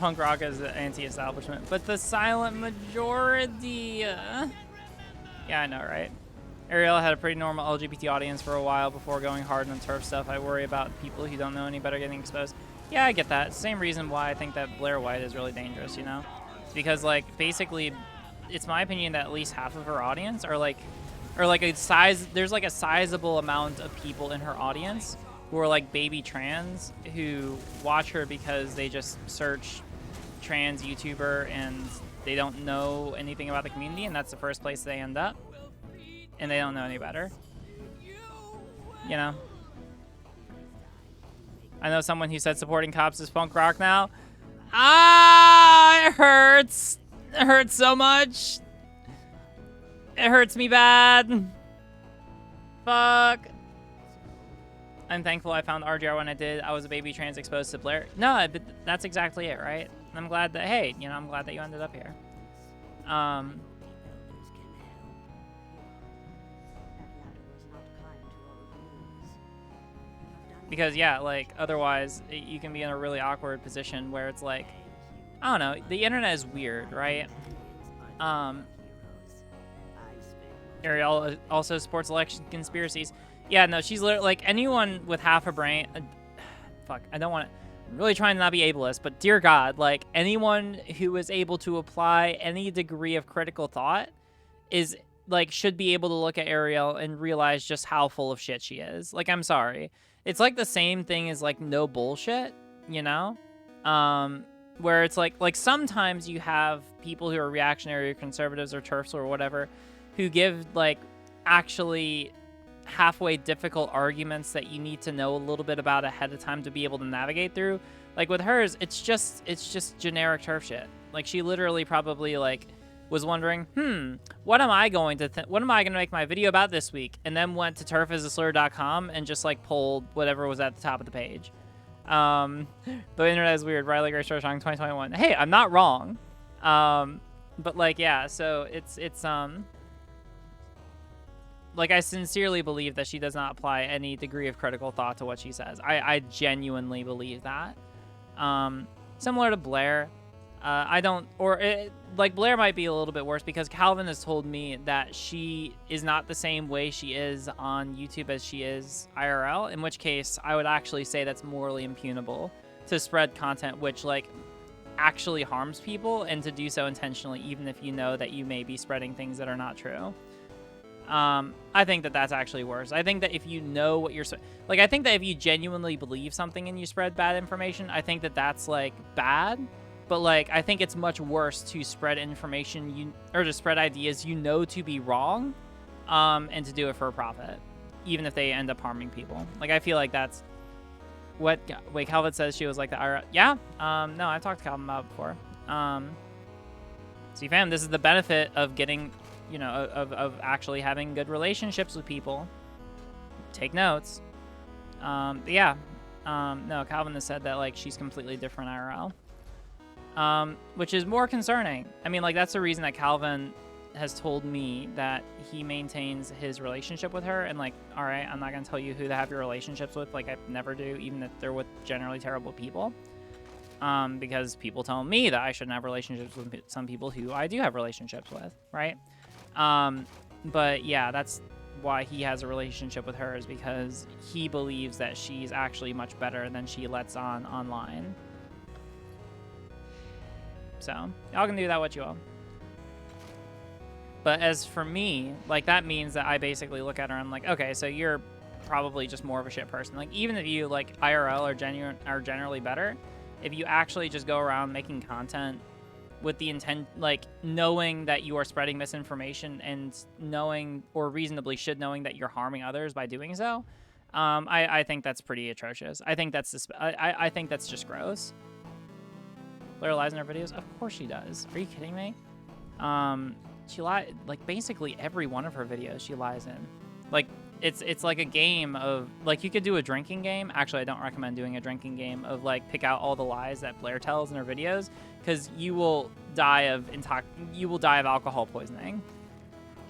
punk rock is anti-establishment, but the silent majority. Yeah, I know, right? Arielle had a pretty normal LGBT audience for a while before going hard on turf stuff. I worry about people who don't know any better getting exposed. Yeah, I get that. Same reason why I think that Blaire White is really dangerous, you know? It's because, like, basically, it's my opinion that at least half of her audience are like there's like a sizable amount of people in her audience who are like baby trans who watch her because they just search trans YouTuber and they don't know anything about the community, and that's the first place they end up, and they don't know any better, you know? I know someone who said supporting cops is punk rock now. Ah, it hurts. It hurts so much. It hurts me bad. Fuck. I'm thankful I found RGR when I did. I was a baby trans exposed to Blaire. No, but that's exactly it, right? I'm glad that, hey, you know, I'm glad that you ended up here. Because, yeah, like, otherwise, you can be in a really awkward position where it's like, I don't know, the internet is weird, right? Arielle also supports election conspiracies. Yeah, no, she's literally, like, anyone with half a brain, fuck, I don't want to, I'm really trying to not be ableist, but dear God, like, anyone who is able to apply any degree of critical thought is, like, should be able to look at Arielle and realize just how full of shit she is. Like, I'm sorry. It's like the same thing as, like, no bullshit, you know? Where it's like sometimes you have people who are reactionary or conservatives or TERFs or whatever who give, like, actually halfway difficult arguments that you need to know a little bit about ahead of time to be able to navigate through. Like, with hers, it's just generic TERF shit. Like, she literally probably, like, was wondering, what am I going to make my video about this week? And then went to turfasaslur.com and just, like, pulled whatever was at the top of the page. The internet is weird. Riley Grace Roshong 2021. Hey, I'm not wrong. But, like, yeah, so it's like, I sincerely believe that she does not apply any degree of critical thought to what she says. I genuinely believe that. Similar to Blaire, like, Blaire might be a little bit worse because Calvin has told me that she is not the same way she is on YouTube as she is IRL, in which case I would actually say that's morally impugnable to spread content which, like, actually harms people and to do so intentionally, even if you know that you may be spreading things that are not true. I think that that's actually worse. I think that if you know what you're, like, I think that if you genuinely believe something and you spread bad information, I think that that's, like, bad. But, like, I think it's much worse to spread information or to spread ideas you know to be wrong, and to do it for a profit, even if they end up harming people. Like, I feel like that's what. Wait, Calvin says she was like the IRL. Yeah. No, I've talked to Calvin about it before. See, fam, this is the benefit of getting, you know, of actually having good relationships with people. Take notes. Yeah. No, Calvin has said that, like, she's completely different IRL. Which is more concerning. I mean, like, that's the reason that Calvin has told me that he maintains his relationship with her. And, like, all right, I'm not going to tell you who to have your relationships with. Like, I never do, even if they're with generally terrible people. Because people tell me that I shouldn't have relationships with some people who I do have relationships with, right? But, yeah, that's why he has a relationship with her, is because he believes that she's actually much better than she lets on online. So, y'all can do that what you will. But as for me, like, that means that I basically look at her and I'm like, okay, so you're probably just more of a shit person. Like, even if you, like, IRL are generally better, if you actually just go around making content with the intent, like, knowing that you are spreading misinformation and knowing, or reasonably should knowing, that you're harming others by doing so, I think that's pretty atrocious. I think that's I think that's just gross. Blaire lies in her videos? Of course she does. Are you kidding me? She lies, like, basically every one of her videos she lies in. Like, it's like a game of, like, you could do a drinking game. Actually, I don't recommend doing a drinking game of, like, pick out all the lies that Blaire tells in her videos, because you will die of alcohol poisoning.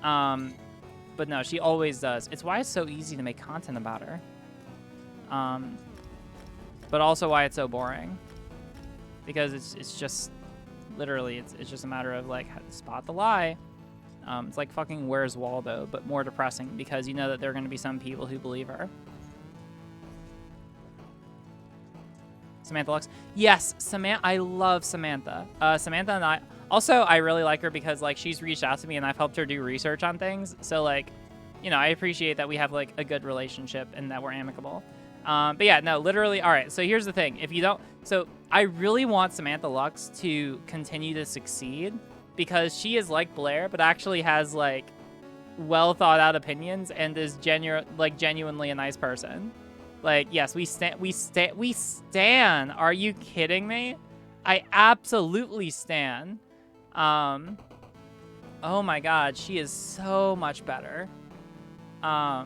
But no, she always does. It's why it's so easy to make content about her. But also why it's so boring. because it's just literally it's just a matter of like spot the lie. It's like fucking Where's Waldo, but more depressing because you know that there are going to be some people who believe her. Samantha Lux. Yes, I love Samantha. Samantha and I... Also, I really like her because, like, she's reached out to me and I've helped her do research on things. So, like, you know, I appreciate that we have, like, a good relationship and that we're amicable. But yeah, no, literally... All right, so here's the thing. If you don't... So, I really want Samantha Lux to continue to succeed because she is like Blaire, but actually has, like, well thought out opinions and is genuinely a nice person. Like, yes, we stan. Are you kidding me? I absolutely stan. Oh my god, she is so much better. Yeah,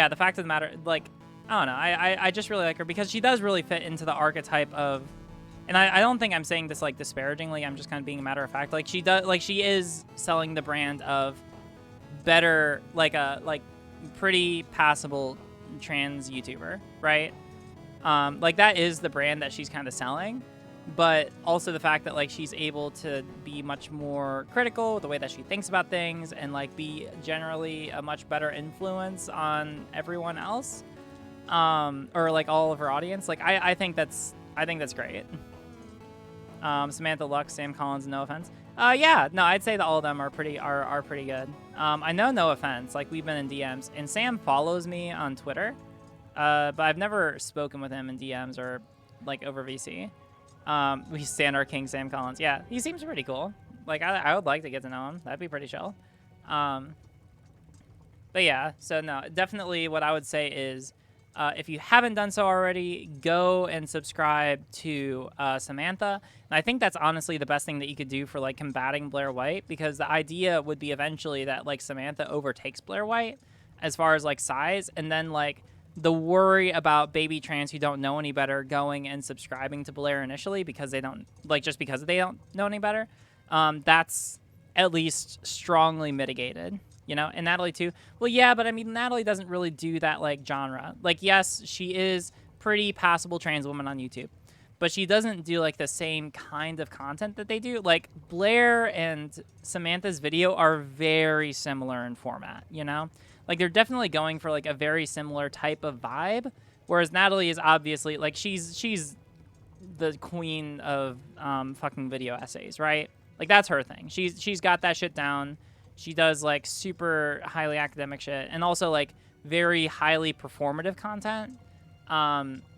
the fact of the matter, like, I don't know, I just really like her because she does really fit into the archetype of, and I don't think I'm saying this like disparagingly, I'm just kind of being a matter of fact. Like, she is selling the brand of better, like pretty passable trans YouTuber, right? Like, that is the brand that she's kind of selling, but also the fact that, like, she's able to be much more critical with the way that she thinks about things and, like, be generally a much better influence on everyone else, or, like, all of her audience. Like, I think that's great. Samantha Lux, Sam Collins, no offense. Yeah, no, I'd say that all of them are pretty good. I know no offense, like, we've been in DMs, and Sam follows me on Twitter, but I've never spoken with him in DMs or, like, over VC. We stand our king, Sam Collins. Yeah, he seems pretty cool. Like, I would like to get to know him. That'd be pretty chill. But yeah, so no, definitely what I would say is, if you haven't done so already, go and subscribe to Samantha. And I think that's honestly the best thing that you could do for, like, combating Blaire White, because the idea would be eventually that, like, Samantha overtakes Blaire White as far as, like, size, and then, like, the worry about baby trans who don't know any better going and subscribing to Blaire initially because they don't, like, just because they don't know any better, that's at least strongly mitigated. You know, and Natalie too. Well, yeah, but I mean, Natalie doesn't really do that, like, genre. Like, yes, she is pretty passable trans woman on YouTube, but she doesn't do, like, the same kind of content that they do. Like, Blaire and Samantha's video are very similar in format, you know? Like, they're definitely going for, like, a very similar type of vibe, whereas Natalie is obviously, like, she's the queen of fucking video essays, right? Like, that's her thing. She's got that shit down. She does, like, super highly academic shit and also, like, very highly performative content.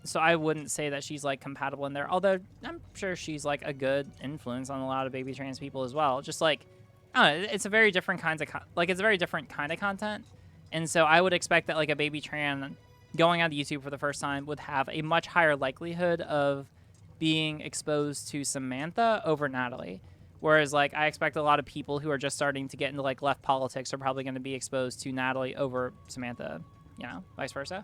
So I wouldn't say that she's, like, compatible in there, although I'm sure she's, like, a good influence on a lot of baby trans people as well. Just, like, I don't know, it's a very different kinds of it's a very different kind of content. And so I would expect that, like, a baby trans going on YouTube for the first time would have a much higher likelihood of being exposed to Samantha over Natalie. Whereas, like, I expect a lot of people who are just starting to get into, like, left politics are probably going to be exposed to Natalie over Samantha, you know, vice versa.